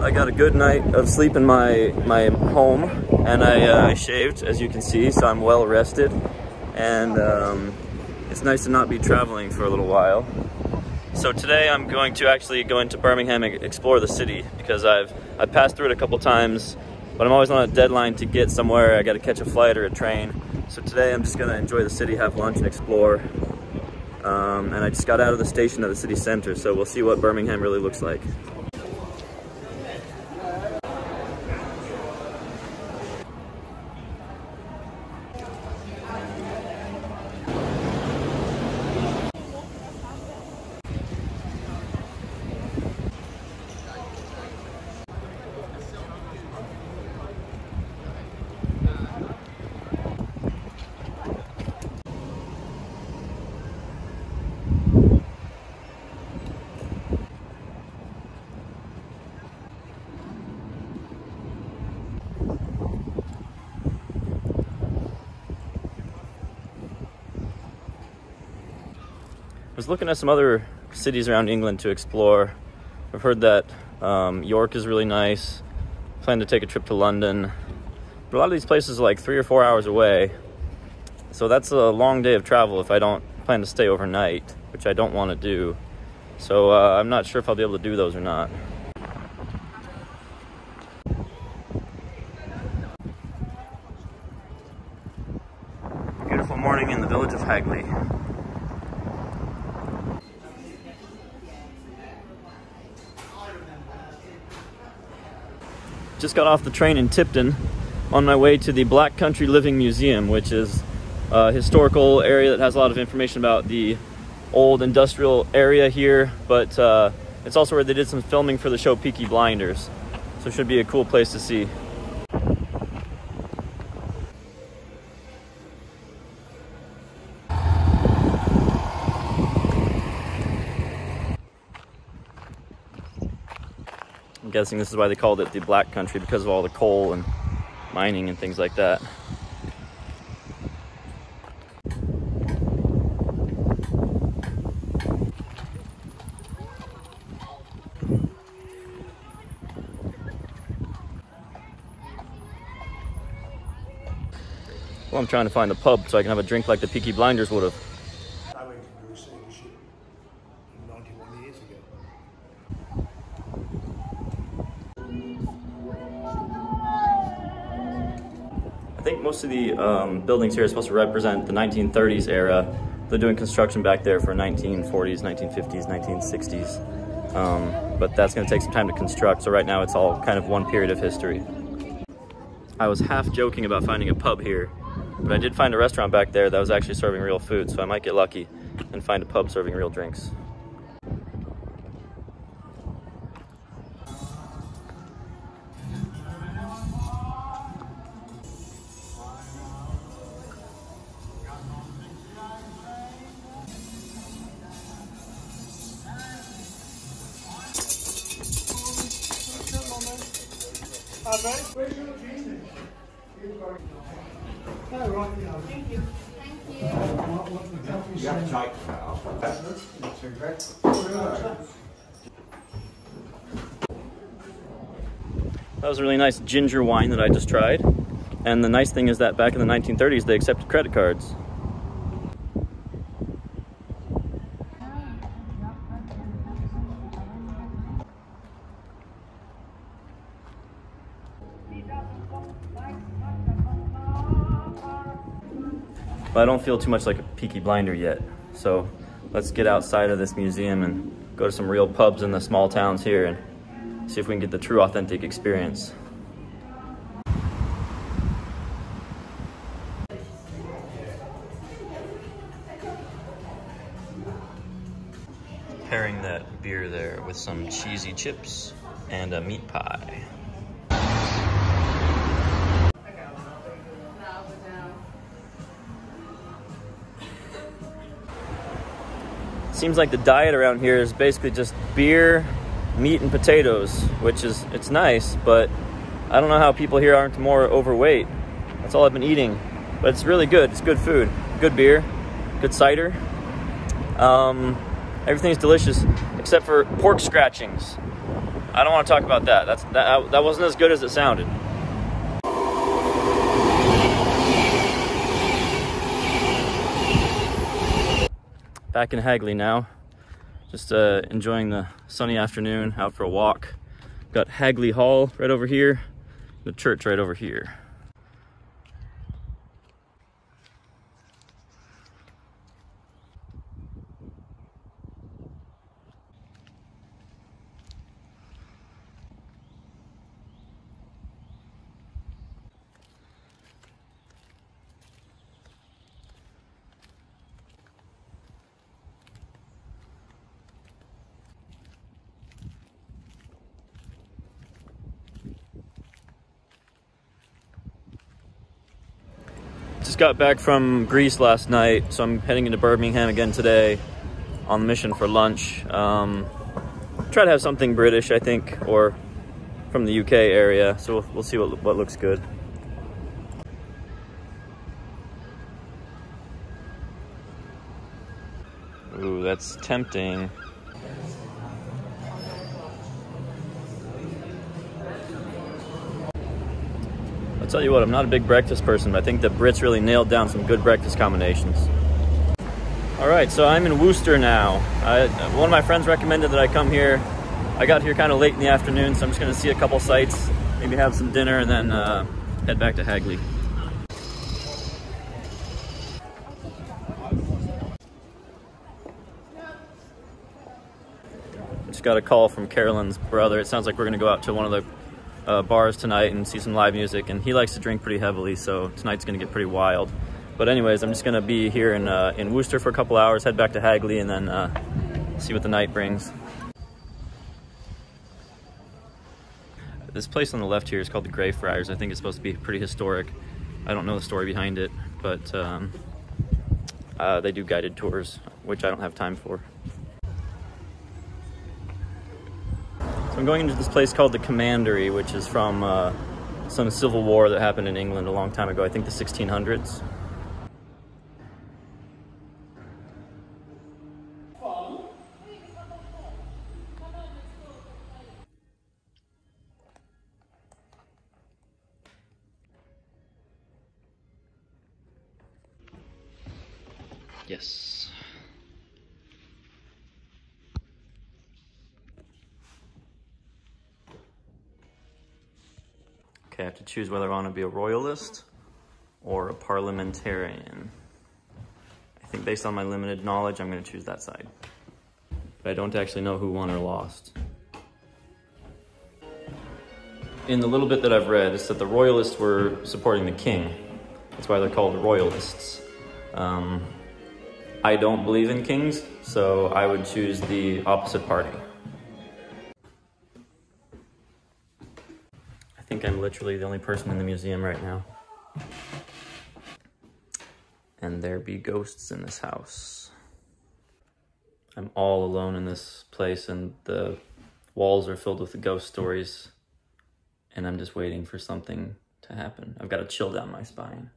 I got a good night of sleep in my home, and I shaved, as you can see, so I'm well rested. And it's nice to not be traveling for a little while. So today I'm going to actually go into Birmingham and explore the city, because I've passed through it a couple times, but I'm always on a deadline to get somewhere. I got to catch a flight or a train. So today I'm just going to enjoy the city, have lunch, and explore. And I just got out of the station at the city center, so we'll see what Birmingham really looks like. I was looking at some other cities around England to explore. I've heard that York is really nice. Plan to take a trip to London. But a lot of these places are like 3 or 4 hours away. So that's a long day of travel if I don't plan to stay overnight, which I don't want to do. So I'm not sure if I'll be able to do those or not. Beautiful morning in the village of Hagley. Just got off the train in Tipton on my way to the Black Country Living Museum, which is a historical area that has a lot of information about the old industrial area here, but it's also where they did some filming for the show Peaky Blinders, so it should be a cool place to see. I'm guessing this is why they called it the Black Country, because of all the coal and mining and things like that. Well, I'm trying to find a pub so I can have a drink like the Peaky Blinders would have. I went to do a sailing ship 91 years ago. I think most of the buildings here are supposed to represent the 1930s era. They're doing construction back there for 1940s, 1950s, 1960s. But that's going to take some time to construct, so right now it's all kind of one period of history. I was half joking about finding a pub here, but I did find a restaurant back there that was actually serving real food, so I might get lucky and find a pub serving real drinks. Thank you. You have to take That was a really nice ginger wine that I just tried. And the nice thing is that back in the 1930s, they accepted credit cards. But I don't feel too much like a Peaky Blinder yet. So let's get outside of this museum and go to some real pubs in the small towns here and see if we can get the true authentic experience. Pairing that beer there with some cheesy chips and a meat pie. Seems like the diet around here is basically just beer, meat, and potatoes, which is, it's nice, but I don't know how people here aren't more overweight. That's all I've been eating, but it's really good. It's good food, good beer, good cider. Everything's delicious except for pork scratchings. I don't want to talk about that. That wasn't as good as it sounded. Back in Hagley now. Just enjoying the sunny afternoon, out for a walk. Got Hagley Hall right over here, the church right over here. Just got back from Greece last night, so I'm heading into Birmingham again today on mission for lunch. Try to have something British, I think, or from the UK area, so we'll see what looks good. Ooh, that's tempting. I'll tell you what, I'm not a big breakfast person, but I think the Brits really nailed down some good breakfast combinations. All right, so I'm in Worcester now. One of my friends recommended that I come here. I got here kind of late in the afternoon, so I'm just gonna see a couple sites, maybe have some dinner, and then head back to Hagley. Just got a call from Carolyn's brother. It sounds like we're gonna go out to one of the bars tonight and see some live music, and he likes to drink pretty heavily, so tonight's gonna get pretty wild. But anyways, I'm just gonna be here in Worcester for a couple hours, head back to Hagley, and then see what the night brings. This place on the left here is called the Greyfriars. I think it's supposed to be pretty historic. I don't know the story behind it, but they do guided tours, which I don't have time for. So I'm going into this place called the Commandery, which is from some civil war that happened in England a long time ago, I think the 1600s. Yes. Okay, I have to choose whether I want to be a royalist or a parliamentarian. I think based on my limited knowledge, I'm going to choose that side. But I don't actually know who won or lost. In the little bit that I've read, it's that the royalists were supporting the king. That's why they're called royalists. I don't believe in kings, so I would choose the opposite party. I think I'm literally the only person in the museum right now. And there be ghosts in this house. I'm all alone in this place, and the walls are filled with the ghost stories, and I'm just waiting for something to happen. I've got a chill down my spine.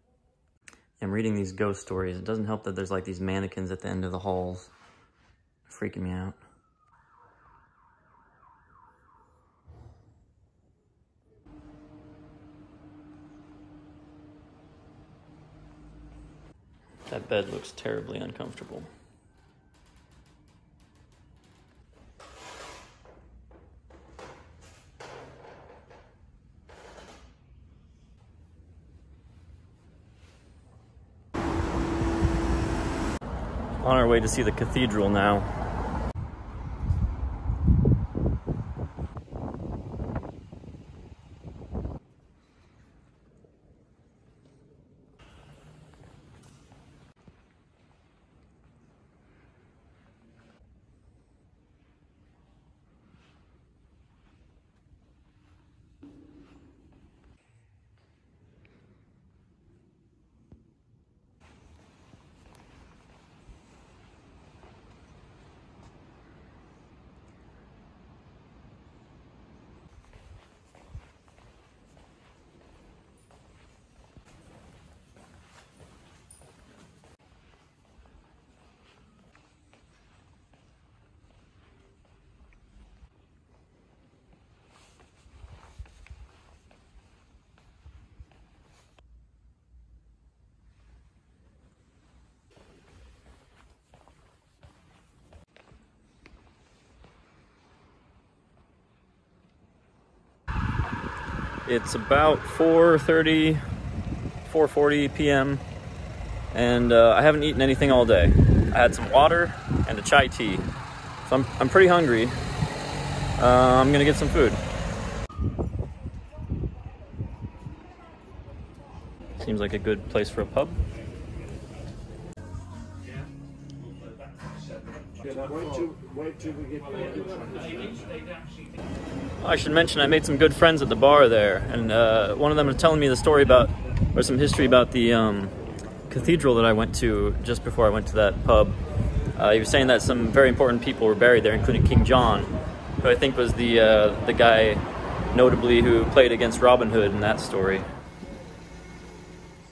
I'm reading these ghost stories. It doesn't help that there's like these mannequins at the end of the halls. Freaking me out. That bed looks terribly uncomfortable. On our way to see the cathedral now. It's about 4:30, 4:40 p.m. and I haven't eaten anything all day. I had some water and a chai tea, so I'm pretty hungry. I'm gonna get some food. Seems like a good place for a pub. Wait till we get I should mention I made some good friends at the bar there, and one of them was telling me the story about, or some history about the cathedral that I went to just before I went to that pub. He was saying that some very important people were buried there, including King John, who I think was the guy notably who played against Robin Hood in that story.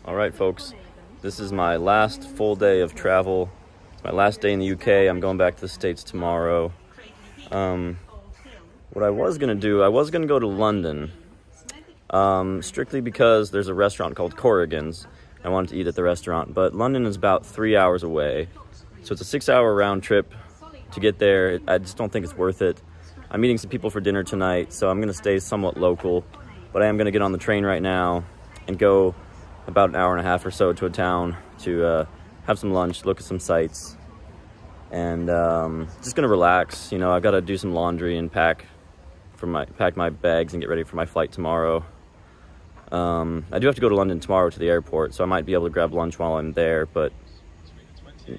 All right, folks, this is my last full day of travel. It's my last day in the UK. I'm going back to the States tomorrow. What I was gonna do, I was gonna go to London, strictly because there's a restaurant called Corrigan's. I wanted to eat at the restaurant, but London is about 3 hours away. So it's a 6-hour round trip to get there. I just don't think it's worth it. I'm meeting some people for dinner tonight, so I'm gonna stay somewhat local, but I am gonna get on the train right now and go about an hour and a half or so to a town to have some lunch, look at some sights, and just gonna relax. You know, I've got to do some laundry and pack my bags and get ready for my flight tomorrow. I do have to go to London tomorrow to the airport, so I might be able to grab lunch while I'm there, but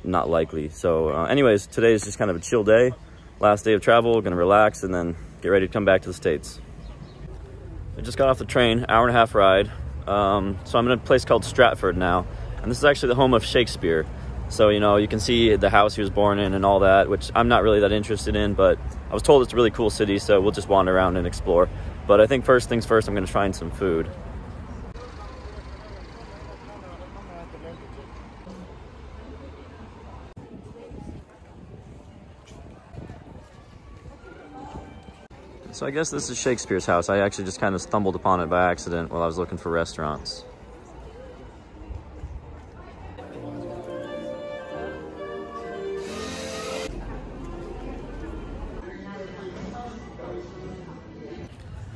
not likely. So anyways, today is just kind of a chill day. Last day of travel, gonna relax and then get ready to come back to the States. I just got off the train, hour and a half ride. So I'm in a place called Stratford now, and this is actually the home of Shakespeare. So, you know, you can see the house he was born in and all that, which I'm not really that interested in, but I was told it's a really cool city, so we'll just wander around and explore. But I think first things first, I'm gonna find some food. So I guess this is Shakespeare's house. I actually just kind of stumbled upon it by accident while I was looking for restaurants.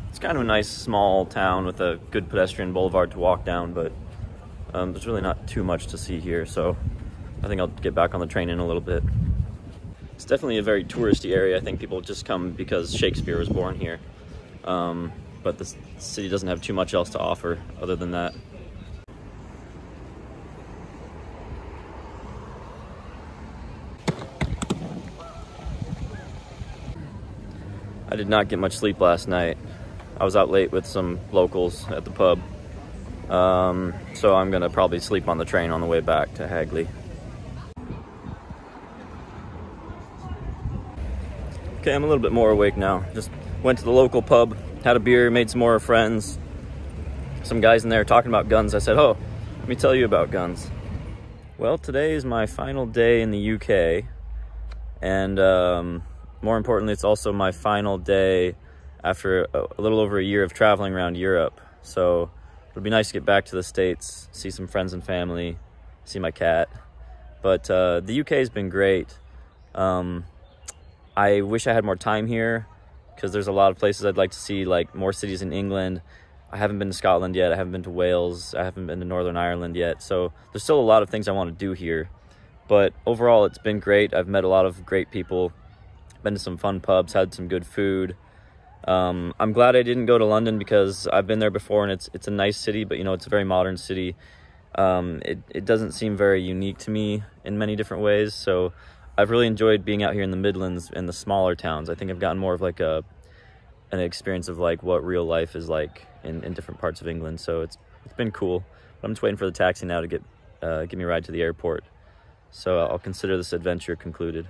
It's kind of a nice small town with a good pedestrian boulevard to walk down, but there's really not too much to see here, so I think I'll get back on the train in a little bit. It's definitely a very touristy area. I think people just come because Shakespeare was born here. But the city doesn't have too much else to offer other than that. I did not get much sleep last night. I was out late with some locals at the pub. So I'm gonna probably sleep on the train on the way back to Hagley. Okay, I'm a little bit more awake now. Just went to the local pub, had a beer, made some more friends. Some guys in there talking about guns. I said, oh, let me tell you about guns. Well, today is my final day in the UK. And more importantly, it's also my final day after a little over a year of traveling around Europe. So it'll be nice to get back to the States, see some friends and family, see my cat. But the UK has been great. I wish I had more time here because there's a lot of places I'd like to see, like more cities in England. I haven't been to Scotland yet. I haven't been to Wales. I haven't been to Northern Ireland yet. So there's still a lot of things I want to do here. But overall, it's been great. I've met a lot of great people, been to some fun pubs, had some good food. I'm glad I didn't go to London because I've been there before and it's a nice city, but you know, it's a very modern city. It doesn't seem very unique to me in many different ways. So I've really enjoyed being out here in the Midlands and the smaller towns. I think I've gotten more of like an experience of like what real life is like in different parts of England. So it's been cool. But I'm just waiting for the taxi now to give me a ride to the airport. So I'll consider this adventure concluded.